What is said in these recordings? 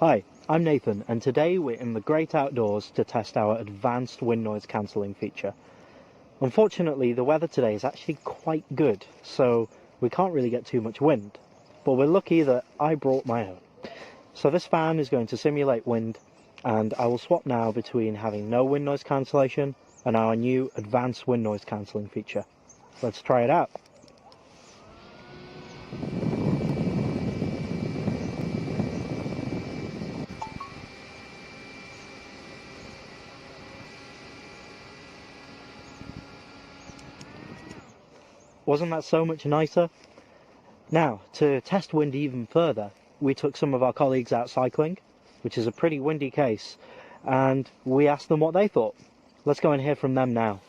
Hi, I'm Nathan, and today we're in the great outdoors to test our advanced wind noise cancelling feature. Unfortunately, the weather today is actually quite good, so we can't really get too much wind, but we're lucky that I brought my own. So this fan is going to simulate wind, and I will swap now between having no wind noise cancellation and our new advanced wind noise cancelling feature. Let's try it out. Wasn't that so much nicer? Now, to test wind even further, we took some of our colleagues out cycling, which is a pretty windy case, and we asked them what they thought. Let's go and hear from them now.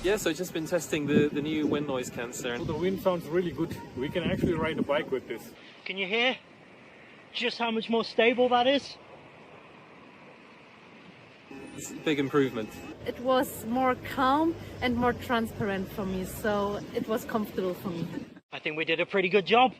Yeah, so I've just been testing the new wind noise canceller. The wind sounds really good. We can actually ride a bike with this. Can you hear just how much more stable that is? It's a big improvement. It was more calm and more transparent for me, so it was comfortable for me. I think we did a pretty good job.